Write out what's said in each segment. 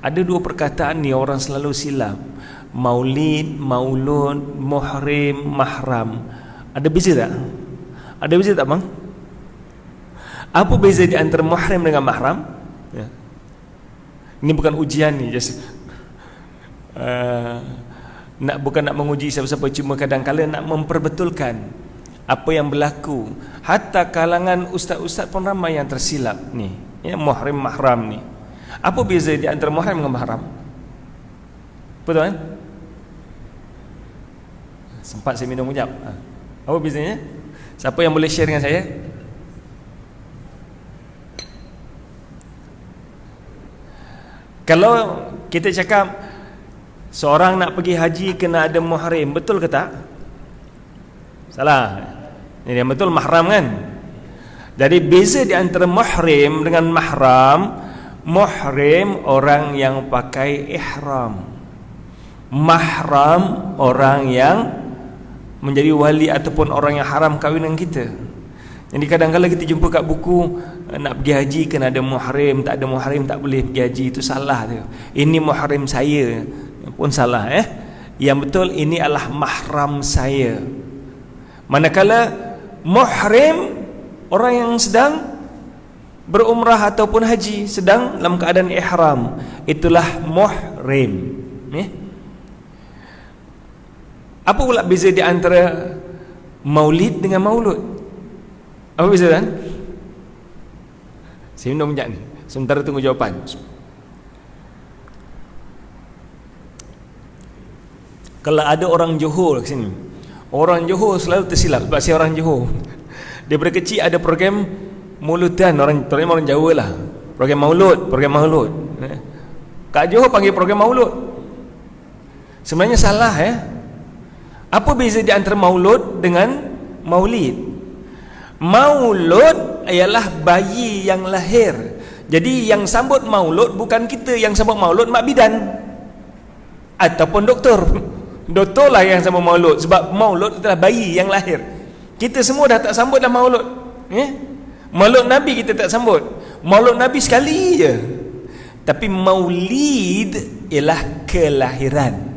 Ada dua perkataan ni orang selalu silap. Maulid, maulud, muhrim, mahram. Ada beza tak? Ada beza tak bang? Apa beza di antara muhrim dengan mahram? Ya. Ini bukan ujian ni, just bukan nak menguji siapa-siapa, cuma kadang-kadang nak memperbetulkan apa yang berlaku. Hatta kalangan ustaz-ustaz pun ramai yang tersilap ni. Ya, muhrim mahram ni. Apa beza di antara muhrim dengan mahram? Betul kan? Sempat saya minum kejap. Apa bezanya? Siapa yang boleh share dengan saya? Kalau kita cakap seorang nak pergi haji kena ada muhrim, betul ke tak? Salah. Ini yang betul mahram kan? Jadi beza di antara muhrim dengan mahram. Muhrim orang yang pakai ihram. Mahram orang yang menjadi wali ataupun orang yang haram kahwin dengan kita. Jadi kadang-kadang kita jumpa kat buku, nak pergi haji kena ada muhrim, tak ada muhrim tak boleh pergi haji. Itu salah tu. Ini muhrim saya pun salah. Yang betul ini adalah mahram saya. Manakala muhrim orang yang sedang berumrah ataupun haji, sedang dalam keadaan ihram, itulah muhrim. Apa pula beza di antara maulid dengan maulud? Apa beza kan? Saya minum sekejap ni, sementara tunggu jawapan. Kalau ada orang Johor ke sini, orang Johor selalu tersilap sebab saya orang Johor. Daripada kecil ada program mauludan, orang Jawa lah, program maulud. Kat Johor panggil program maulud. Sebenarnya salah. Apa beza di antara maulud dengan maulid? Maulud ialah bayi yang lahir. Jadi yang sambut maulud bukan kita, yang sambut maulud mak bidan ataupun doktor. Doktor lah yang sambut maulud, sebab maulud adalah bayi yang lahir. Kita semua dah tak sambut dah maulud. Maulud Nabi kita tak sambut. Maulud Nabi sekali je. Tapi maulid ialah kelahiran.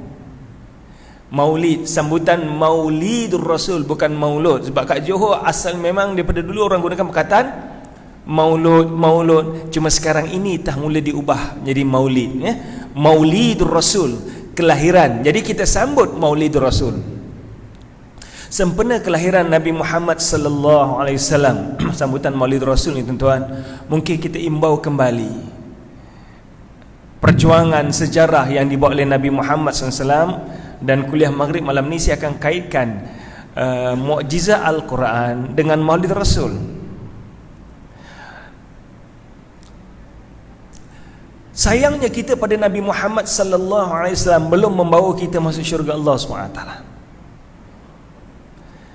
Maulid, sambutan Maulidur Rasul, bukan maulud. Sebab kat Johor asal memang daripada dulu orang gunakan perkataan maulud. Cuma sekarang ini dah mula diubah jadi maulid. Maulidur Rasul, kelahiran. Jadi kita sambut Maulidur Rasul, sempena kelahiran Nabi Muhammad sallallahu alaihi wasallam. Sambutan Maulidur Rasul ni tuan-tuan, mungkin kita imbau kembali perjuangan sejarah yang dibawa oleh Nabi Muhammad SAW. Dan kuliah maghrib malam ni saya akan kaitkan mukjizat Al-Quran dengan Maulid Rasul. Sayangnya kita pada Nabi Muhammad sallallahu alaihi wasallam belum membawa kita masuk syurga Allah SWT.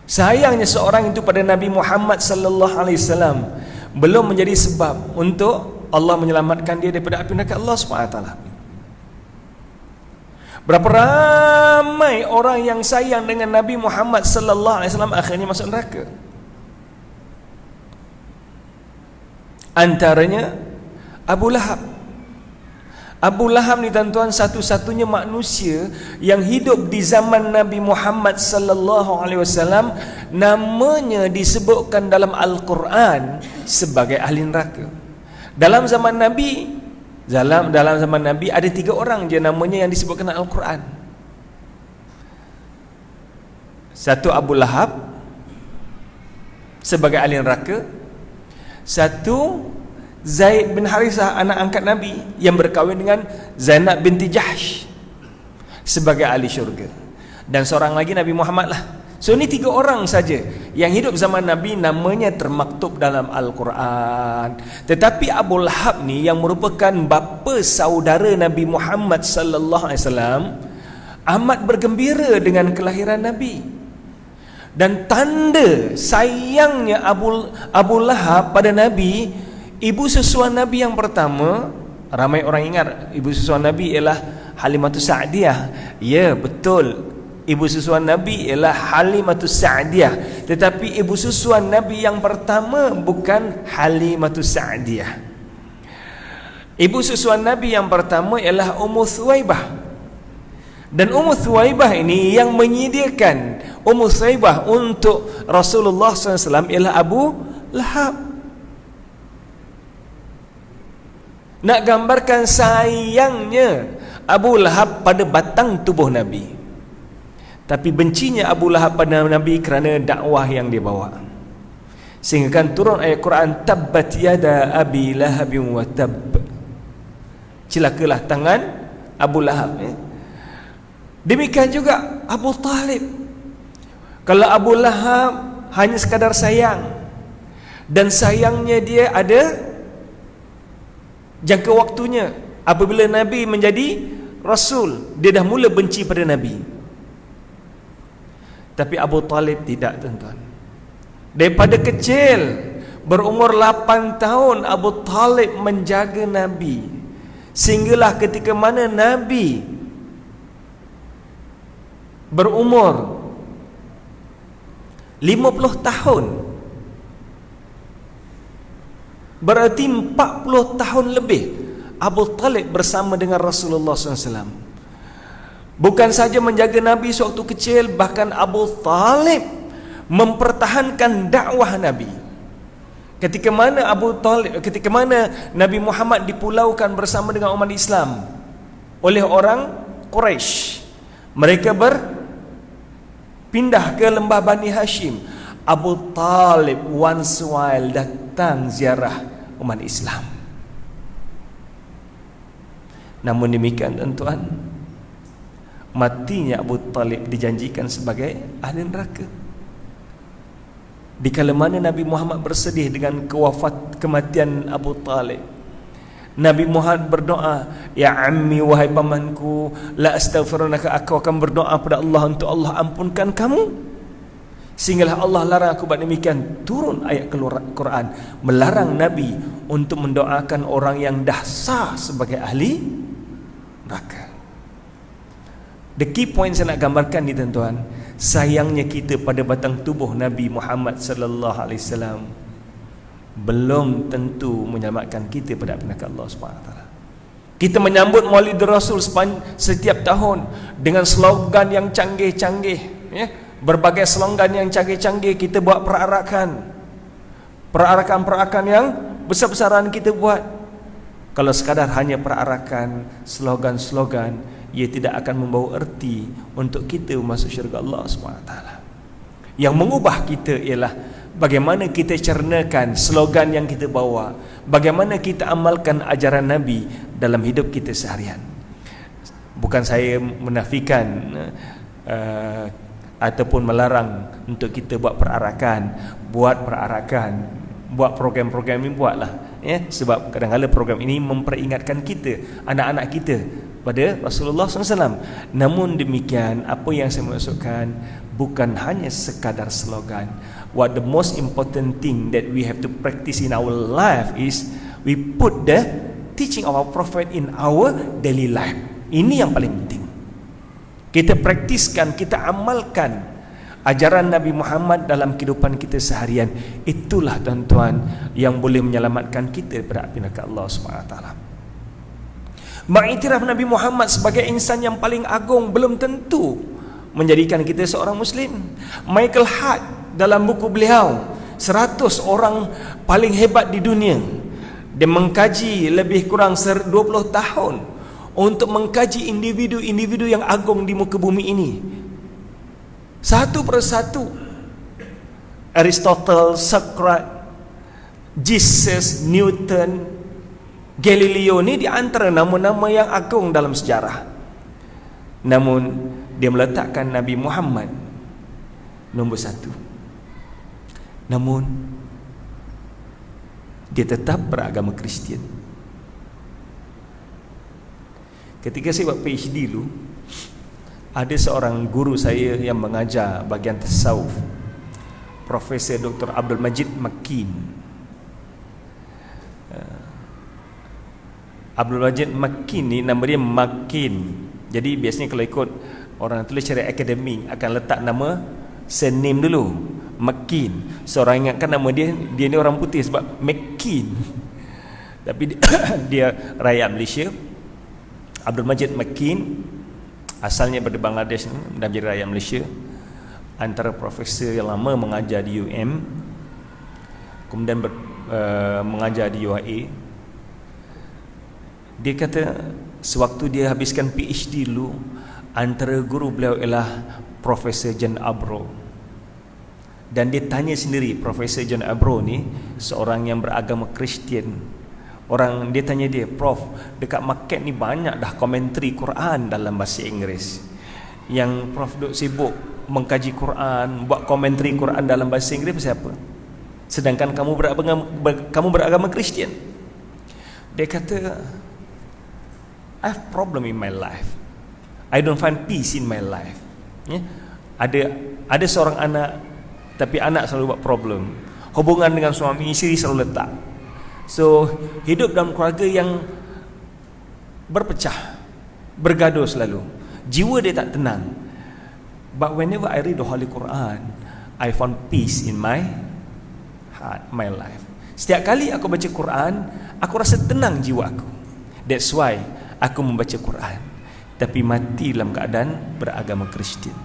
Sayangnya seorang itu pada Nabi Muhammad sallallahu alaihi wasallam belum menjadi sebab untuk Allah menyelamatkan dia daripada api neraka Allah SWT. Berapa ramai orang yang sayang dengan Nabi Muhammad sallallahu alaihi wasallam akhirnya masuk neraka. Antaranya Abu Lahab. Abu Lahab ni tuan-tuan satu-satunya manusia yang hidup di zaman Nabi Muhammad sallallahu alaihi wasallam, namanya disebutkan dalam Al-Quran sebagai ahli neraka. Dalam zaman Nabi ada 3 orang je namanya yang disebutkan dalam Al-Quran. Satu Abu Lahab sebagai ahli neraka. Satu Zaid bin Harithah, anak angkat Nabi yang berkahwin dengan Zainab binti Jahsh, sebagai ahli syurga. Dan seorang lagi Nabi Muhammad lah. So ni 3 orang saja yang hidup zaman Nabi, namanya termaktub dalam Al-Quran. Tetapi Abu Lahab ni yang merupakan bapa saudara Nabi Muhammad sallallahu alaihi wasallam amat bergembira dengan kelahiran Nabi. Dan tanda sayangnya Abu Lahab pada Nabi, ibu susuan Nabi yang pertama, ramai orang ingat ibu susuan Nabi ialah Halimatus Sa'diyah. Ya, betul. Ibu susuan Nabi ialah Halimatus Sa'diyah, tetapi ibu susuan Nabi yang pertama bukan Halimatus Sa'diyah. Ibu susuan Nabi yang pertama ialah Ummu Thuwaibah. Dan Ummu Thuwaibah ini yang menyediakan Ummu Thuwaibah untuk Rasulullah SAW ialah Abu Lahab. Nak gambarkan sayangnya Abu Lahab pada batang tubuh Nabi, tapi bencinya Abu Lahab pada Nabi kerana dakwah yang dia bawa. Sehingga kan turun ayat Quran, tabbat yada abi lahabin wa tab, celakalah tangan Abu Lahab. Demikian juga Abu Talib. Kalau Abu Lahab hanya sekadar sayang, dan sayangnya dia ada jangka waktunya. Apabila Nabi menjadi Rasul, dia dah mula benci pada Nabi. Tapi Abu Talib tidak, tuan-tuan. Daripada kecil, berumur 8 tahun, Abu Talib menjaga Nabi. Sehinggalah ketika mana Nabi berumur 50 tahun, berarti 40 tahun lebih Abu Talib bersama dengan Rasulullah SAW. Bukan saja menjaga Nabi sewaktu kecil, bahkan Abu Talib mempertahankan dakwah Nabi. Ketika mana Nabi Muhammad dipulaukan bersama dengan umat Islam oleh orang Quraisy, mereka berpindah ke lembah Bani Hashim. Abu Talib once while datang ziarah umat Islam. Namun demikian, tuan-tuan, matinya Abu Talib dijanjikan sebagai ahli neraka. Dikala mana Nabi Muhammad bersedih dengan kematian Abu Talib, Nabi Muhammad berdoa, ya ammi, wahai pamanku, la astaghfirunaka, aku akan berdoa pada Allah untuk Allah ampunkan kamu. Sehinggalah Allah larang aku buat demikian. Turun ayat Quran melarang Nabi untuk mendoakan orang yang dah sah sebagai ahli neraka. The key point saya nak gambarkan ni, tuan-tuan, sayangnya kita pada batang tubuh Nabi Muhammad sallallahu alaihi wasallam belum tentu menyelamatkan kita pada api neraka Allah Subhanahu wa taala. Kita menyambut Maulid Rasul setiap tahun dengan slogan yang canggih-canggih, ya. Berbagai slogan yang canggih-canggih kita buat perarakan yang besar-besaran kita buat. Kalau sekadar hanya perarakan, slogan-slogan, ia tidak akan membawa erti untuk kita masuk syurga Allah SWT. Yang mengubah kita ialah bagaimana kita cernakan slogan yang kita bawa, bagaimana kita amalkan ajaran Nabi dalam hidup kita seharian. Bukan saya menafikan ataupun melarang untuk kita buat perarakan, buat program-program ini, buatlah, ya, sebab kadang-kadang program ini memperingatkan kita, anak-anak kita pada Rasulullah SAW. Namun demikian, apa yang saya maksudkan bukan hanya sekadar slogan. What the most important thing that we have to practice in our life is we put the teaching of our Prophet in our daily life. Ini yang paling penting. Kita praktiskan, kita amalkan ajaran Nabi Muhammad dalam kehidupan kita seharian. Itulah, tuan-tuan, yang boleh menyelamatkan kita daripada api neraka Allah SWT. Mengiktiraf Nabi Muhammad sebagai insan yang paling agung belum tentu menjadikan kita seorang Muslim. Michael Hart dalam buku beliau 100 orang paling hebat di dunia, dia mengkaji lebih kurang 20 tahun untuk mengkaji individu-individu yang agung di muka bumi ini, satu persatu. Aristotle, Socrates, Jesus, Newton, Galileo ni di antara nama-nama yang agung dalam sejarah. Namun dia meletakkan Nabi Muhammad nombor 1. Namun dia tetap beragama Kristian. Ketika saya buat PhD dulu, ada seorang guru saya yang mengajar bahagian tasawuf, Profesor Dr. Abdul Majid Makin. Abdul Majid Makin ni nama dia Makin. Jadi biasanya kalau ikut orang tulis secara akademik akan letak nama surname dulu, Makin. Seorang ingatkan nama dia ni orang putih sebab Makin. Tapi dia rakyat Malaysia. Abdul Majid Makin asalnya dari Bangladesh dan menjadi rakyat Malaysia. Antara profesor yang lama mengajar di UM, kemudian mengajar di UAE. Dia kata sewaktu dia habiskan PhD dulu, antara guru beliau ialah Profesor John Abro. Dan dia tanya sendiri, Profesor John Abro ni seorang yang beragama Kristian. Dia tanya dia, Prof, dekat market ni banyak dah komentari Quran dalam bahasa Inggeris. Yang Prof duk sibuk mengkaji Quran, buat komentari Quran dalam bahasa Inggeris pasal apa? Sedangkan kamu beragama Kristian. Dia kata, I have problem in my life. I don't find peace in my life. Ada seorang anak, tapi anak selalu buat problem. Hubungan dengan suami isteri selalu letak. So hidup dalam keluarga yang berpecah, bergaduh selalu. Jiwa dia tak tenang. But whenever I read the Holy Quran, I found peace in my heart, my life. Setiap kali aku baca Quran, aku rasa tenang jiwa aku. That's why aku membaca Quran. Tapi mati dalam keadaan beragama Kristian.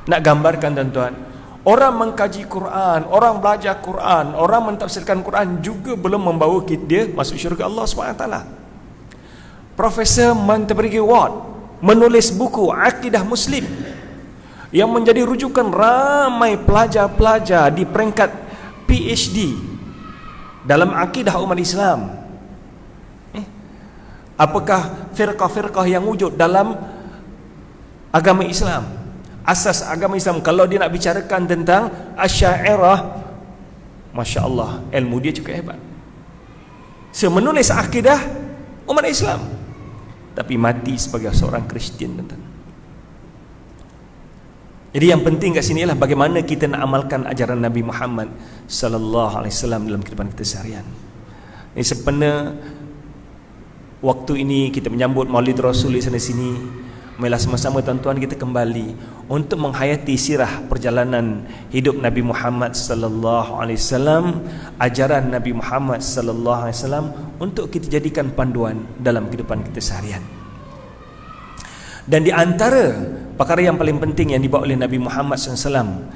Nak gambarkan tuan-tuan, orang mengkaji Quran, orang belajar Quran, orang mentafsirkan Quran juga belum membawa dia masuk syurga Allah SWT. Profesor Montabergi Ward menulis buku Akidah Muslim yang menjadi rujukan ramai pelajar-pelajar di peringkat PhD dalam akidah umat Islam. Apakah firqah-firqah yang wujud dalam agama Islam, asas agama Islam? Kalau dia nak bicarakan tentang Asy'ariyah, Masya Allah, ilmu dia cukup hebat. Menulis akidah umat Islam, tapi mati sebagai seorang Kristian, tuan-tuan. Jadi yang penting kat sini ialah bagaimana kita nak amalkan ajaran Nabi Muhammad sallallahu alaihi wasallam dalam kehidupan kita seharian. Ini sebenarnya waktu ini kita menyambut Maulid Rasul di sana sini, marilah sama-sama tuan-tuan kita kembali untuk menghayati sirah perjalanan hidup Nabi Muhammad sallallahu alaihi wasallam, ajaran Nabi Muhammad sallallahu alaihi wasallam untuk kita jadikan panduan dalam kehidupan kita seharian. Dan di antara perkara yang paling penting yang dibawa oleh Nabi Muhammad SAW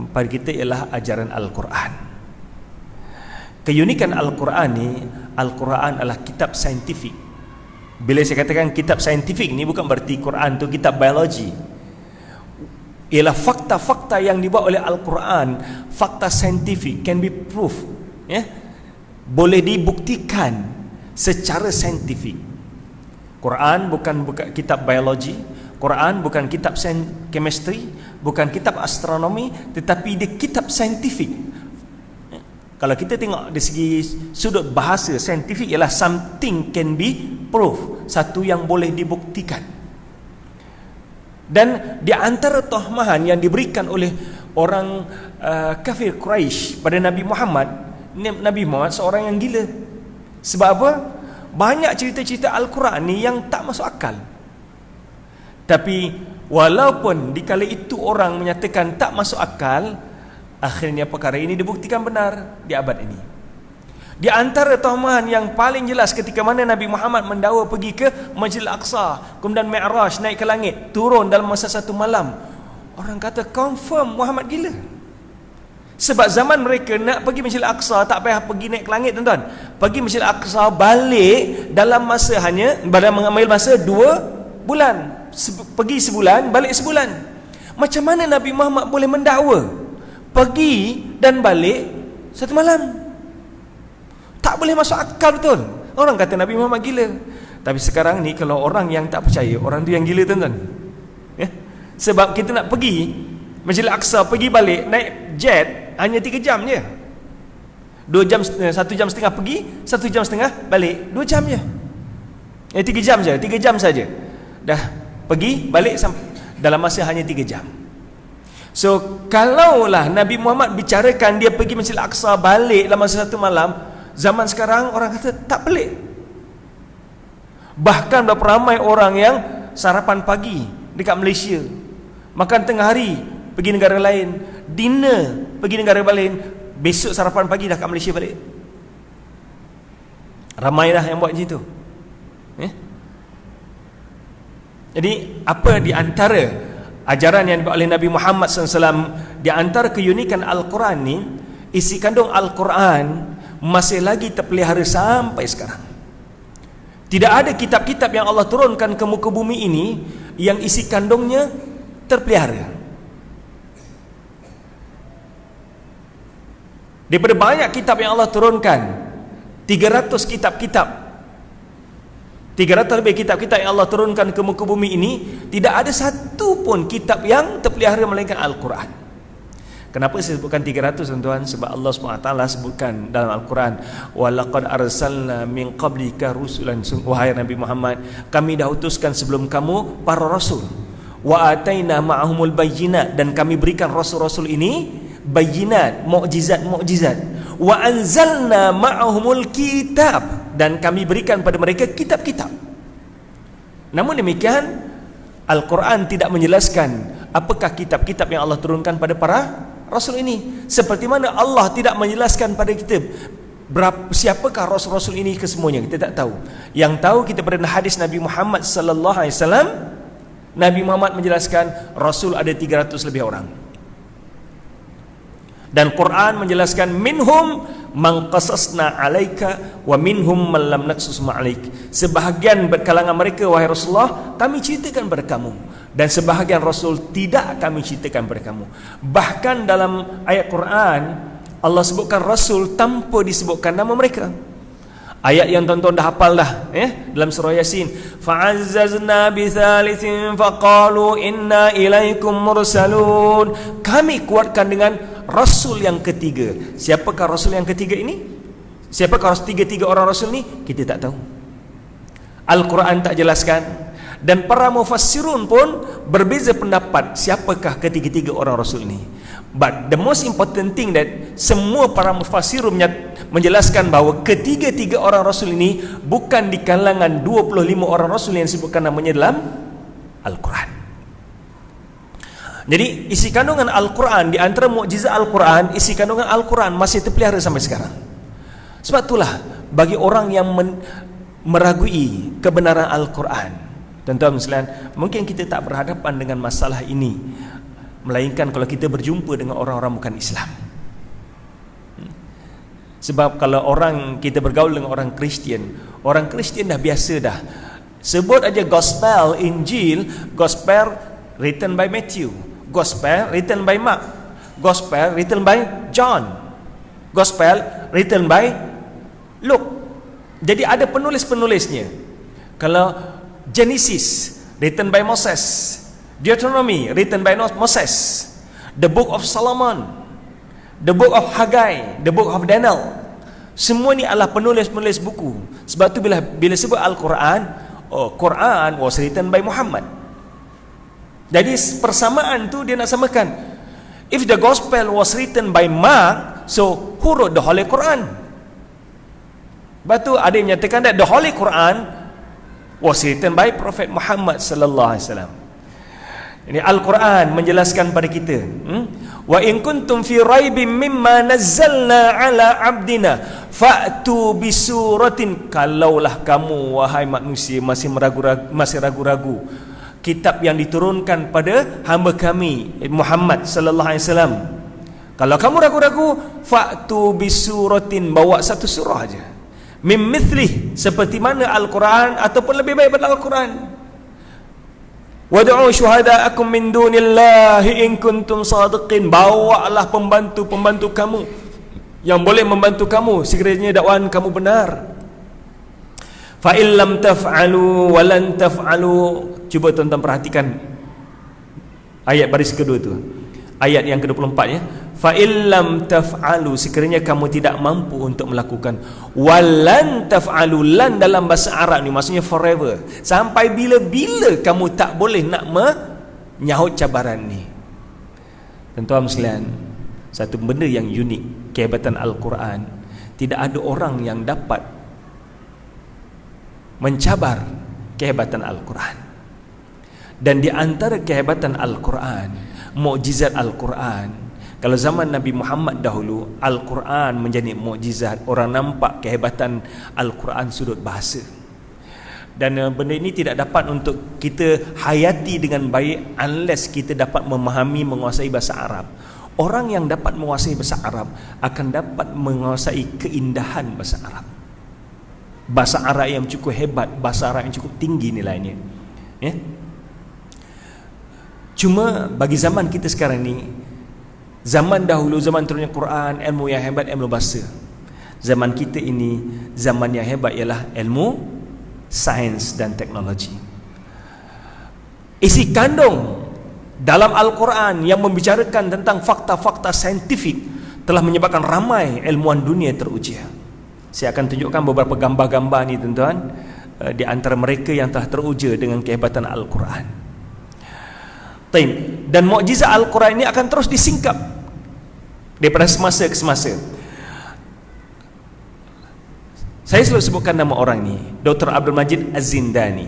pada kita ialah ajaran Al-Quran. Keunikan Al-Quran ni, Al-Quran adalah kitab saintifik. Bila saya katakan kitab saintifik ni, bukan berarti Quran tu kitab biologi. Ialah fakta-fakta yang dibawa oleh Al-Quran, fakta saintifik, can be proof, boleh dibuktikan secara saintifik. Quran bukan kitab biologi, Quran bukan kitab chemistry, bukan kitab astronomi, tetapi dia kitab saintifik. Kalau kita tengok dari segi sudut bahasa, saintifik ialah something can be proved, satu yang boleh dibuktikan. Dan di antara tohmahan yang diberikan oleh orang kafir Quraisy pada Nabi Muhammad seorang yang gila. Sebab apa? Banyak cerita-cerita Al-Quran ni yang tak masuk akal. Tapi walaupun di kala itu orang menyatakan tak masuk akal, akhirnya perkara ini dibuktikan benar di abad ini. Di antara tohmahan yang paling jelas ketika mana Nabi Muhammad mendakwa pergi ke Masjidil Aqsa, kemudian Mi'raj, naik ke langit, turun dalam masa satu malam, orang kata confirm Muhammad gila. Sebab zaman mereka nak pergi Masjidil Aqsa tak payah pergi naik ke langit, tuan-tuan. Pergi Masjidil Aqsa balik dalam masa mengambil masa 2 bulan. Pergi sebulan, balik sebulan. Macam mana Nabi Muhammad boleh mendakwa pergi dan balik satu malam? Tak boleh masuk akal betul. Orang kata Nabi Muhammad gila. Tapi sekarang ni kalau orang yang tak percaya, orang tu yang gila, tuan-tuan. Sebab kita nak pergi Masjidil Aqsa, pergi balik naik jet hanya 3 jam je. 1 jam setengah pergi, 1 jam setengah balik. 2 jam je. 3 jam je, 3 jam saja. Dah pergi balik dalam masa hanya 3 jam. So kalaulah Nabi Muhammad bicarakan dia pergi Masjidil Aqsa balik dalam masa satu malam, zaman sekarang orang kata tak pelik. Bahkan berapa ramai orang yang sarapan pagi dekat Malaysia, makan tengah hari pergi negara lain, dinner pergi negara lain, besok sarapan pagi dah kat Malaysia balik. Ramailah yang buat gitu. Jadi apa di antara ajaran yang dibawa oleh Nabi Muhammad SAW, di antara keunikan Al-Quran ni, isi kandung Al-Quran masih lagi terpelihara sampai sekarang. Tidak ada kitab-kitab yang Allah turunkan ke muka bumi ini yang isi kandungnya terpelihara. Daripada banyak kitab yang Allah turunkan, 300 kitab-kitab, 300 lebih kitab-kitab yang Allah turunkan ke muka bumi ini, tidak ada satu pun kitab yang terpelihara melainkan Al-Quran. Kenapa saya sebutkan 300 tuan-tuan? Sebab Allah SWT sebutkan dalam Al-Quran, walaqad arsalna min qablika rusulan, wahai Nabi Muhammad, kami dah utuskan sebelum kamu para rasul, wa ataina ma'ahumul bayyinat, dan kami berikan rasul-rasul ini bayyinat, mukjizat, wa anzalna ma'ahumul kitab, dan kami berikan pada mereka kitab-kitab. Namun demikian, Al-Quran tidak menjelaskan apakah kitab-kitab yang Allah turunkan pada para rasul ini. Seperti mana Allah tidak menjelaskan pada kita siapakah rasul-rasul ini kesemuanya, kita tak tahu. Yang tahu kita pada hadis Nabi Muhammad sallallahu alaihi wasallam, Nabi Muhammad menjelaskan rasul ada 300 lebih orang. Dan Quran menjelaskan minhum man qasasna alaika wa minhum man lam naqsus ma'alaik. Sebahagian berkalangan mereka wahai Rasulullah kami ceritakan kepada kamu, dan sebahagian Rasul tidak kami ceritakan kepada kamu. Bahkan dalam ayat Quran Allah sebutkan Rasul tanpa disebutkan nama mereka. Ayat yang tuan-tuan dah hafal dah, dalam surah Yasin, fa'azzazna bi thalithin faqalu inna ilaikum mursalun. Kami kuatkan dengan rasul yang ketiga. Siapakah rasul yang ketiga ini? Siapakah tiga-tiga orang rasul ni? Kita tak tahu. Al-Quran tak jelaskan, dan para mufassirun pun berbeza pendapat siapakah ketiga-tiga orang rasul ini. But the most important thing that semua para mufassirun menjelaskan bahawa ketiga-tiga orang rasul ini bukan di kalangan 25 orang rasul yang disebutkan namanya dalam Al-Quran. Jadi isi kandungan Al-Quran, di antara mukjizat Al-Quran, isi kandungan Al-Quran masih terpelihara sampai sekarang. Sebab itulah bagi orang yang meragui kebenaran Al-Quran, tuan-tuan sekalian, mungkin kita tak berhadapan dengan masalah ini, melainkan kalau kita berjumpa dengan orang-orang bukan Islam. Sebab kalau kita bergaul dengan orang Kristian dah biasa dah. Sebut aja Gospel, Injil, Gospel written by Matthew, Gospel written by Mark, Gospel written by John, Gospel written by Luke. Jadi ada penulis-penulisnya. Kalau Genesis written by Moses, Deuteronomy written by Moses, the Book of Solomon, the Book of Haggai, the Book of Daniel, semua ni adalah penulis-penulis buku. Sebab tu bila sebut Al-Quran, Quran was written by Muhammad. Jadi persamaan tu dia nak samakan. If the Gospel was written by Mark, so who wrote the Holy Quran? Sebab tu ada yang menyatakan that the Holy Quran was written by Prophet Muhammad sallallahu alaihi wasallam. Ini Al-Quran menjelaskan pada kita, wa in kuntum fi raibin mimma nazzalna ala abdina fa'tu bisuratin. Kalaulah kamu wahai manusia masih ragu-ragu kitab yang diturunkan pada hamba kami Muhammad sallallahu alaihi wasallam, kalau kamu ragu-ragu, fa'tu bisuratin, bawa satu surah aja, mim mithlih, seperti mana Al-Quran ataupun lebih baik daripada Al-Quran. Wad'u syuhada'akum min dunillahi in kuntum sadiqin, bawalah pembantu-pembantu kamu yang boleh membantu kamu sekiranya dakwaan kamu benar. Fa in lam taf'alu wa lan taf'alu. Cuba tuan-tuan perhatikan ayat baris kedua tu, ayat yang ke-24 ya. Fa in lam taf'alu, sekiranya kamu tidak mampu untuk melakukan, walan taf'alu, lan dalam bahasa Arab ni maksudnya forever, sampai bila-bila kamu tak boleh nak menyahut cabaran ni. Tuan-tuan sekalian, satu benda yang unik kehebatan Al-Quran, tidak ada orang yang dapat mencabar kehebatan Al-Quran. Dan di antara kehebatan Al-Quran, mukjizat Al-Quran, Kalau zaman Nabi Muhammad dahulu, Al-Quran menjadi mukjizat. Orang nampak kehebatan Al-Quran sudut bahasa. Dan benda ini tidak dapat untuk kita hayati dengan baik unless kita dapat memahami, menguasai bahasa Arab. Orang yang dapat menguasai bahasa Arab akan dapat menguasai keindahan bahasa Arab. Bahasa Arab yang cukup hebat, bahasa Arab yang cukup tinggi nilainya. Ya? Cuma bagi zaman kita sekarang ni, zaman dahulu, zaman turunnya Quran, ilmu yang hebat, ilmu bahasa. Zaman kita ini, zaman yang hebat ialah ilmu sains dan teknologi. Isi kandung dalam Al-Quran yang membicarakan tentang fakta-fakta saintifik telah menyebabkan ramai ilmuwan dunia teruji. Saya akan tunjukkan beberapa gambar-gambar ni tuan-tuan, di antara mereka yang telah teruji dengan kehebatan Al-Quran. Dan mukjizat Al-Quran ini akan terus disingkap daripada semasa ke semasa. Saya selalu sebutkan nama orang ni, Dr. Abdul Majid Az-Zindani.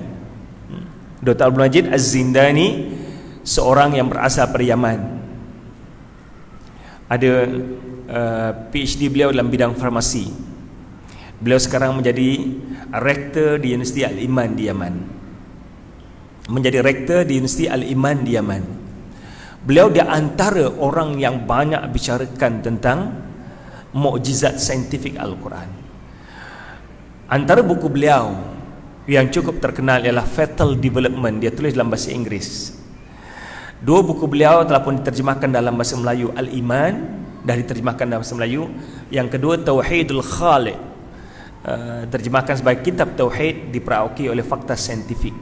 Dr. Abdul Majid Az-Zindani seorang yang berasal dari Yaman. Ada PhD beliau dalam bidang farmasi. Beliau sekarang menjadi rektor di Universiti Al-Iman di Yaman. Menjadi rektor di Universiti Al-Iman di Yaman. Beliau di antara orang yang banyak bicarakan tentang mukjizat saintifik Al-Quran. Antara buku beliau yang cukup terkenal ialah Fatal Development. Dia tulis dalam bahasa Inggris. Dua buku beliau telah pun diterjemahkan dalam bahasa Melayu. Al-Iman dah diterjemahkan dalam bahasa Melayu. Yang kedua Tauhidul Khaliq, terjemahkan sebagai kitab Tauhid, diperauki oleh fakta saintifik.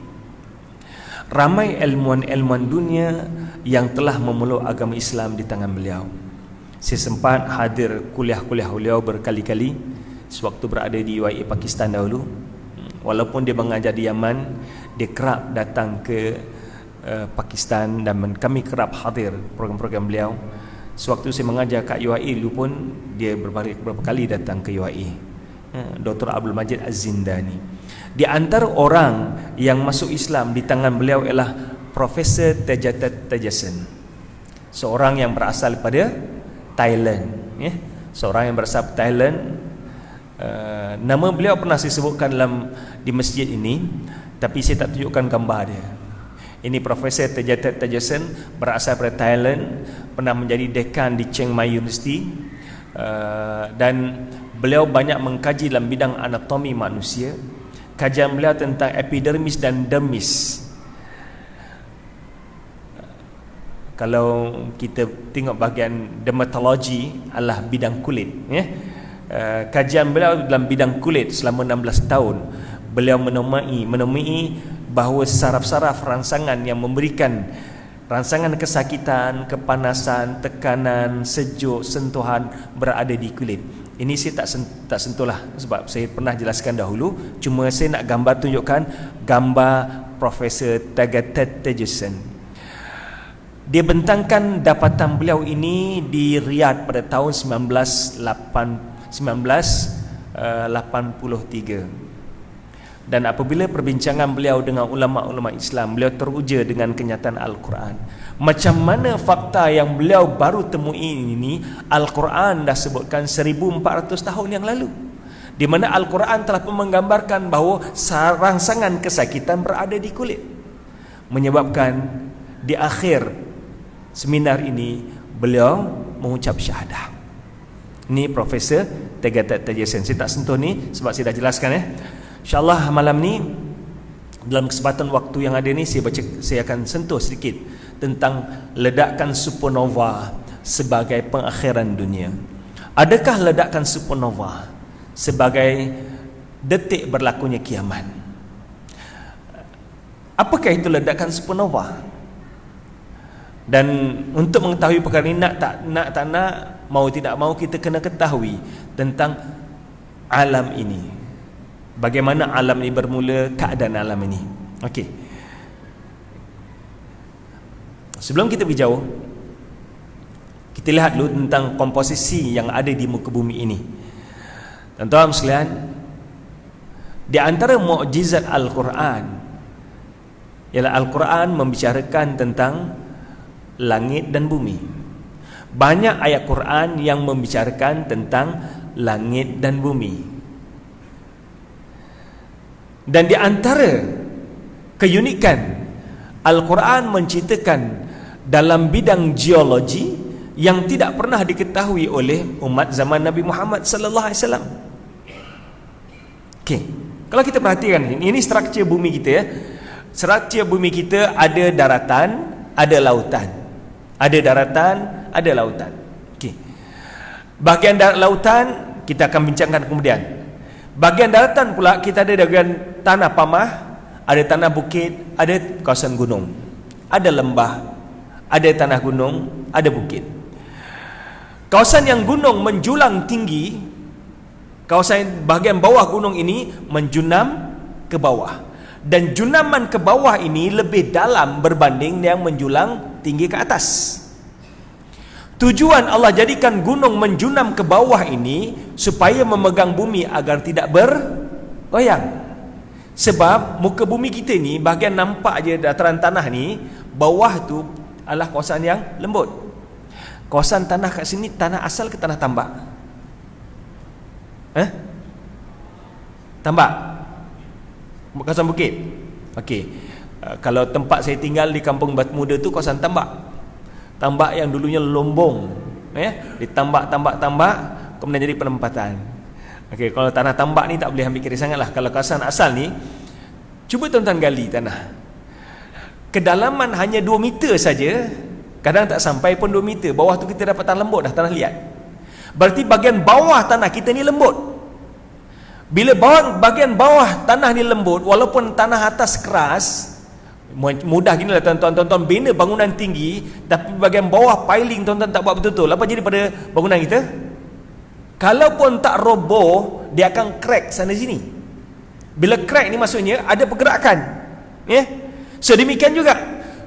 Ramai ilmuwan-ilmuwan dunia yang telah memeluk agama Islam di tangan beliau. Saya sempat hadir kuliah-kuliah beliau berkali-kali sewaktu berada di UAE Pakistan dahulu. Walaupun dia mengajar di Yaman, dia kerap datang ke Pakistan dan kami kerap hadir program-program beliau. Sewaktu saya mengajar kat UAE dulu pun, dia beberapa kali datang ke UAE. Dr. Abdul Majid Az-Zindani. Di antara orang yang masuk Islam di tangan beliau ialah Profesor Tejatat Tajasen, seorang yang berasal daripada Thailand. Seorang yang berasal dari Thailand. Nama beliau pernah saya sebutkan di masjid ini, tapi saya tak tunjukkan gambar dia. Ini Profesor Tejatat Tajasen, berasal dari Thailand, pernah menjadi dekan di Chiang Mai University, dan beliau banyak mengkaji dalam bidang anatomi manusia. Kajian beliau tentang epidermis dan dermis. Kalau kita tengok bahagian dermatologi adalah bidang kulit, kajian beliau dalam bidang kulit selama 16 tahun. Beliau menemui bahawa saraf-saraf rangsangan yang memberikan rangsangan kesakitan, kepanasan, tekanan, sejuk, sentuhan berada di kulit. Ini saya tak sentuhlah sebab saya pernah jelaskan dahulu. Cuma saya nak tunjukkan gambar Profesor Tejatat Tajasen. Dia bentangkan dapatan beliau ini di Riyadh pada tahun 1983. Dan apabila perbincangan beliau dengan ulama-ulama Islam, beliau teruja dengan kenyataan Al-Quran. Macam mana fakta yang beliau baru temui ini, Al-Quran dah sebutkan 1400 tahun yang lalu, di mana Al-Quran telah pun menggambarkan bahawa rangsangan kesakitan berada di kulit. Menyebabkan di akhir seminar ini beliau mengucap syahadah. Ini Profesor Tejatat Tajasen. Saya tak sentuh ni sebab saya dah jelaskan. InsyaAllah malam ni, dalam kesempatan waktu yang ada ni, saya akan sentuh sedikit tentang ledakan supernova sebagai pengakhiran dunia. Adakah ledakan supernova sebagai detik berlakunya kiamat? Apakah itu ledakan supernova? Dan untuk mengetahui perkara ini, nak, mau tidak mau, kita kena ketahui tentang alam ini. Bagaimana alam ini bermula, keadaan alam ini. Okey. Sebelum kita pergi jauh, kita lihat dulu tentang komposisi yang ada di muka bumi ini. Tuan-tuan sekalian, di antara mukjizat Al-Quran ialah Al-Quran membicarakan tentang langit dan bumi. Banyak ayat Quran yang membicarakan tentang langit dan bumi. Dan di antara keunikan Al-Quran menceritakan dalam bidang geologi yang tidak pernah diketahui oleh umat zaman Nabi Muhammad sallallahu alaihi wasallam. Okey. Kalau kita perhatikan ini struktur bumi kita ya. Struktur bumi kita ada daratan, ada lautan. Ada daratan, ada lautan. Okey. Bahagian lautan kita akan bincangkan kemudian. Bahagian daratan pula kita ada bahagian tanah pamah, ada tanah bukit, ada kawasan gunung. Ada lembah, ada tanah gunung, ada bukit. Kawasan yang gunung menjulang tinggi, kawasan bahagian bawah gunung ini menjunam ke bawah. Dan junaman ke bawah ini lebih dalam berbanding yang menjulang tinggi ke atas. Tujuan Allah jadikan gunung menjunam ke bawah ini supaya memegang bumi agar tidak bergoyang. Sebab muka bumi kita ni bahagian nampak je dataran tanah ni, bawah tu adalah kawasan yang lembut. Kawasan tanah kat sini tanah asal ke tanah tambak? Tambak? Kawasan bukit? Okey. Kalau tempat saya tinggal di Kampung Batu Muda tu kawasan tambak. Tambak yang dulunya lombong, ditambak, kemudian jadi penempatan. Okey, kalau tanah tambak ni tak boleh ambil kira sangatlah. Kalau kawasan asal ni, cuba tuan-tuan gali tanah. Kedalaman hanya 2 meter saja, kadang tak sampai pun 2 meter. Bawah tu kita dapat tanah lembut dah, tanah liat. Berarti bahagian bawah tanah kita ni lembut. Bila bahagian bawah tanah ni lembut, walaupun tanah atas keras, mudah gini lah tuan-tuan bina bangunan tinggi, tapi bahagian bawah piling tuan-tuan tak buat betul-betul, apa jadi pada bangunan kita? Kalaupun tak roboh, dia akan crack sana sini. Bila crack ni maksudnya ada pergerakan, so demikian juga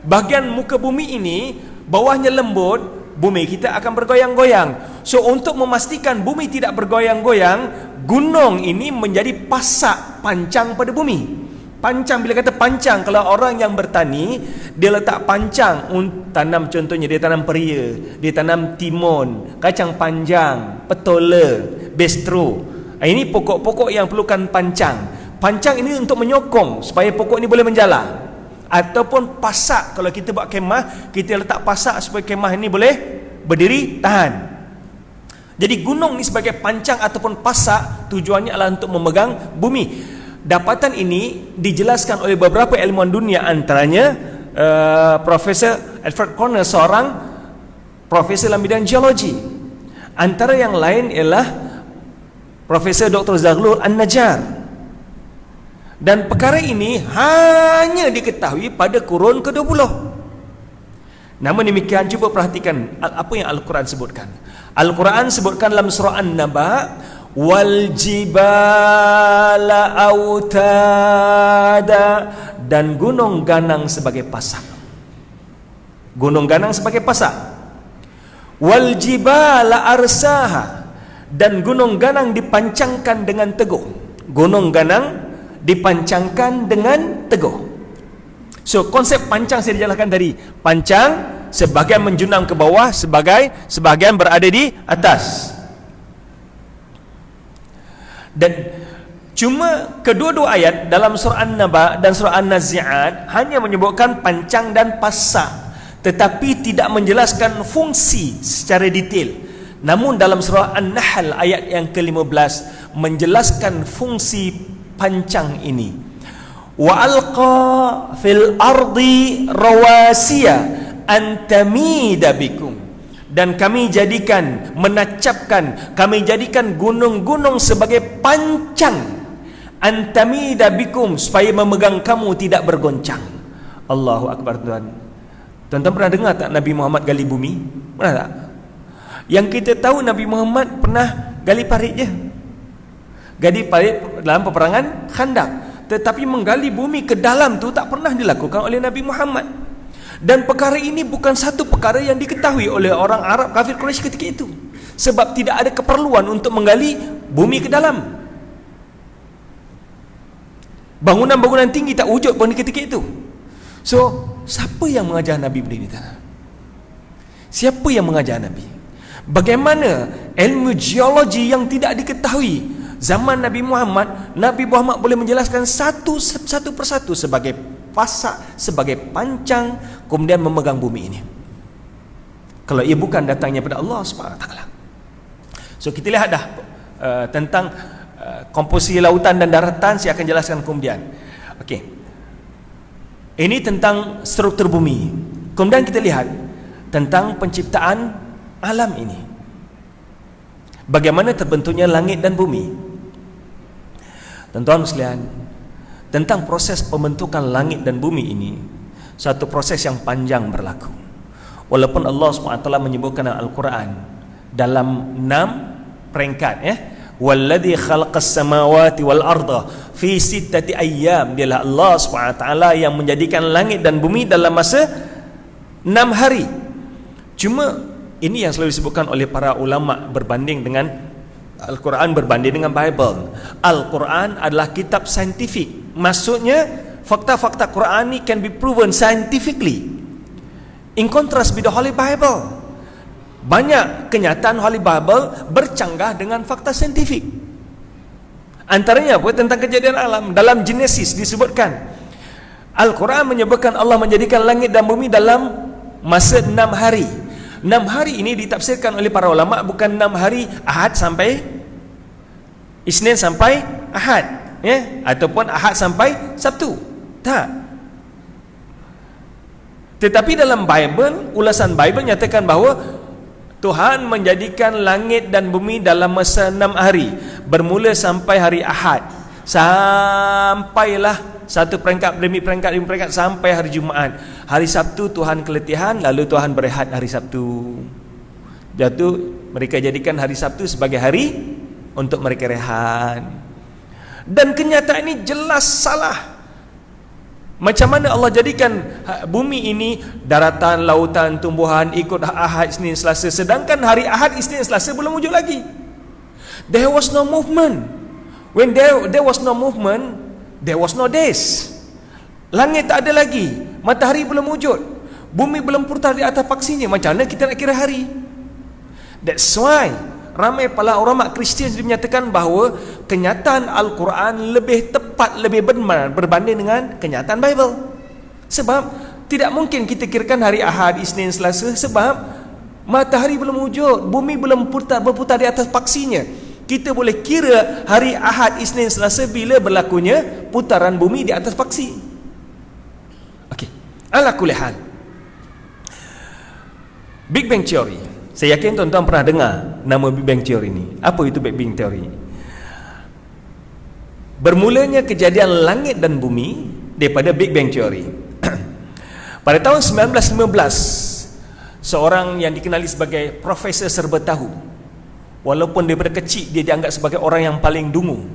bahagian muka bumi ini, bawahnya lembut, bumi kita akan bergoyang-goyang. So untuk memastikan bumi tidak bergoyang-goyang, gunung ini menjadi pasak pancang pada bumi. Pancang, bila kata pancang, kalau orang yang bertani, dia letak pancang tanam, contohnya dia tanam peria, dia tanam timun, kacang panjang, petola, bestro. Ini pokok-pokok yang perlukan pancang. Pancang ini untuk menyokong supaya pokok ini boleh menjala. Ataupun pasak, kalau kita buat kemah, kita letak pasak supaya kemah ini boleh berdiri tahan. Jadi gunung ni sebagai pancang ataupun pasak, tujuannya adalah untuk memegang bumi. Dapatan ini dijelaskan oleh beberapa ilmuwan dunia, antaranya Profesor Alfred Corner, seorang profesor dalam bidang geologi. Antara yang lain ialah Profesor Dr. Zaghlul An-Najjar. Dan perkara ini hanya diketahui pada kurun ke-20. Namun demikian, cuba perhatikan apa yang Al-Quran sebutkan. Al-Quran sebutkan dalam surah An-Naba, wal jibala autada, dan gunung ganang sebagai pasak. Gunung ganang sebagai pasak. Wal jibala arsaha, dan gunung ganang dipancangkan dengan teguh. Gunung ganang dipancangkan dengan teguh. So konsep pancang saya dijelaskan tadi. Pancang, sebahagian menjunam ke bawah, sebahagian berada di atas. Dan cuma kedua-dua ayat dalam surah An-Naba dan surah An-Nazi'at hanya menyebutkan pancang dan pasak, tetapi tidak menjelaskan fungsi secara detail. Namun dalam surah An-Nahl ayat yang ke-15 menjelaskan fungsi pancang ini. Wa alqa fil ardi rawasiya an tamida bikum, dan kami jadikan, menacapkan, kami jadikan gunung-gunung sebagai pancang, antamida bikum, supaya memegang kamu tidak bergoncang. Allahu Akbar. Tuan-tuan pernah dengar tak Nabi Muhammad gali bumi? Pernah tak? Yang kita tahu Nabi Muhammad pernah gali parit je. Gali parit dalam peperangan Khandaq. Tetapi menggali bumi ke dalam tu tak pernah dilakukan oleh Nabi Muhammad. Dan perkara ini bukan satu perkara yang diketahui oleh orang Arab kafir Quraisy ketika itu. Sebab tidak ada keperluan untuk menggali bumi ke dalam. Bangunan-bangunan tinggi tak wujud pun ketika itu. So, siapa yang mengajar Nabi benda ini? Siapa yang mengajar Nabi? Bagaimana ilmu geologi yang tidak diketahui zaman Nabi Muhammad boleh menjelaskan satu persatu sebagai pasak, sebagai pancang, kemudian memegang bumi ini. Kalau ia bukan datangnya pada Allah SWT. So kita lihat dah tentang komposisi lautan dan daratan, saya akan jelaskan kemudian. Okey. Ini tentang struktur bumi. Kemudian kita lihat tentang penciptaan alam ini. Bagaimana terbentuknya langit dan bumi. Tuan-tuan sekalian, tentang proses pembentukan langit dan bumi ini, satu proses yang panjang berlaku. Walaupun Allah SWT menyebutkan dalam Al-Quran dalam 6 peringkat, walladzi khalaqas samawati wal arda fi sittati ayyam, dialah Allah SWT yang menjadikan langit dan bumi dalam masa 6 hari. Cuma ini yang selalu disebutkan oleh para ulama berbanding dengan Al-Quran, berbanding dengan Bible. Al-Quran adalah kitab saintifik. Maksudnya fakta-fakta Quran ini can be proven scientifically. In contrast with the Holy Bible, banyak kenyataan Holy Bible bercanggah dengan fakta saintifik. Antaranya apa? Tentang kejadian alam. Dalam Genesis disebutkan, Al-Quran menyebutkan Allah menjadikan langit dan bumi dalam masa 6 hari. 6 hari ini ditafsirkan oleh para ulama bukan 6 hari Ahad sampai Isnin sampai Ahad, ataupun Ahad sampai Sabtu. Tak. Tetapi dalam Bible, ulasan Bible nyatakan bahawa Tuhan menjadikan langit dan bumi dalam masa 6 hari, bermula sampai hari Ahad, sampailah satu peringkat demi peringkat sampai hari Jumaat. Hari Sabtu Tuhan keletihan, lalu Tuhan berehat hari Sabtu. Jatuh mereka jadikan hari Sabtu sebagai hari untuk mereka rehat. Dan kenyataan ini jelas salah. Macam mana Allah jadikan bumi ini daratan, lautan, tumbuhan ikut Ahad, Isnin, Selasa, sedangkan hari Ahad, Isnin, Selasa belum wujud lagi. There was no movement. When there was no movement, there was no days. Langit tak ada lagi, matahari belum wujud, bumi belum putar di atas paksinya. Macam mana kita nak kira hari? That's why ramai para ulama Kristian menyatakan bahawa kenyataan Al-Quran lebih tepat, lebih benar berbanding dengan kenyataan Bible. Sebab tidak mungkin kita kirakan hari Ahad, Isnin, Selasa, sebab matahari belum wujud, bumi belum berputar di atas paksinya. Kita boleh kira hari Ahad, Isnin, Selasa bila berlakunya putaran bumi di atas paksi. Okey. Ala kulli hal, Big Bang Theory, saya yakin tuan-tuan pernah dengar nama Big Bang Theory ini. Apa itu Big Bang Theory? Bermulanya kejadian langit dan bumi daripada Big Bang Theory. Pada tahun 1915, seorang yang dikenali sebagai Profesor Serba Tahu, walaupun daripada kecil dia dianggap sebagai orang yang paling dungu,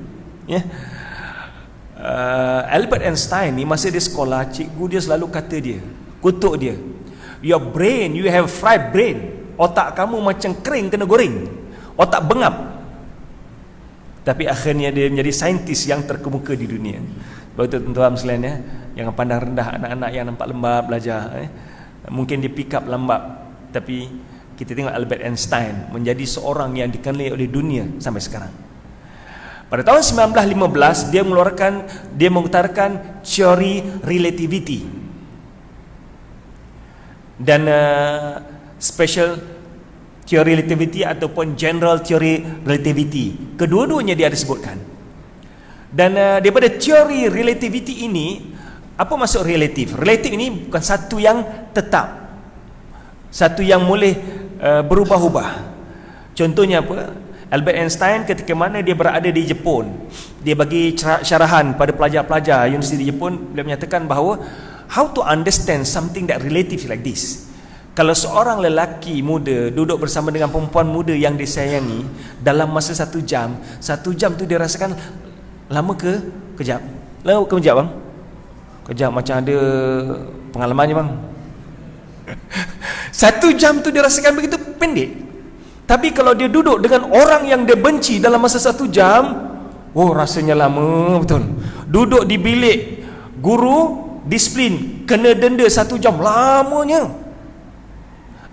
Albert Einstein ni masa dia sekolah, cikgu dia selalu kata dia, kutuk dia, your brain, you have fried brain. Otak kamu macam kering kena goreng, otak bengap. Tapi akhirnya dia menjadi saintis yang terkemuka di dunia. Betul tuan-tuan sekalian, jangan pandang rendah anak-anak yang nampak lembat belajar. Mungkin dia pick up lambat, tapi kita tengok Albert Einstein menjadi seorang yang dikenali oleh dunia sampai sekarang. Pada tahun 1915 dia mengutarakan teori relativity dan special theory relativity ataupun general theory relativity. Kedua-duanya dia ada sebutkan. Dan daripada teori relativity ini, apa maksud relatif? Relatif ini bukan satu yang tetap, satu yang boleh berubah-ubah. Contohnya apa? Albert Einstein ketika mana dia berada di Jepun, dia bagi syarahan pada pelajar-pelajar universiti di Jepun. Dia menyatakan bahawa how to understand something that relative like this. Kalau seorang lelaki muda duduk bersama dengan perempuan muda yang disayangi dalam masa 1 jam, 1 jam tu dia rasakan lama ke kejap? Lama ke kejap bang? Kejap, macam ada pengalamannya bang. 1 jam tu dia rasakan begitu pendek. Tapi kalau dia duduk dengan orang yang dia benci dalam masa 1 jam, oh rasanya lama betul. Duduk di bilik guru disiplin, kena denda 1 jam, lamanya.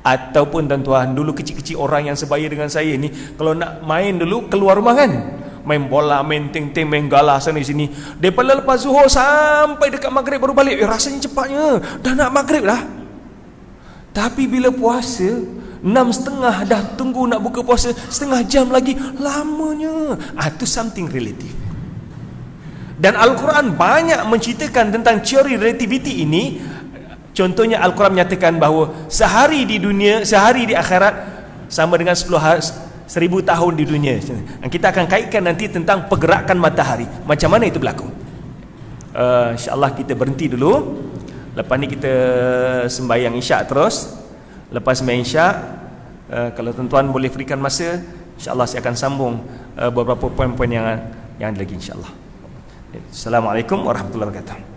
Ataupun tuan-tuan, dulu kecil-kecil orang yang sebaya dengan saya ni, kalau nak main dulu keluar rumah kan, main bola, main ting-ting, main galah sana sini, daripada lepas zuhur sampai dekat maghrib baru balik. Rasanya cepatnya, dah nak maghrib dah. Tapi bila puasa 6.30 dah tunggu nak buka puasa, setengah jam lagi, lamanya. Itu something relative. Dan Al-Quran banyak menceritakan tentang teori relativity ini. Contohnya Al-Quran menyatakan bahawa sehari di dunia, sehari di akhirat sama dengan 10.000 tahun di dunia. Kita akan kaitkan nanti tentang pergerakan matahari, macam mana itu berlaku. InsyaAllah kita berhenti dulu. Lepas ni kita sembahyang isyak terus. Lepas sembahyang isyak, kalau tuan-tuan boleh berikan masa, InsyaAllah saya akan sambung beberapa poin-poin yang ada lagi, InsyaAllah. Assalamualaikum warahmatullahi wabarakatuh.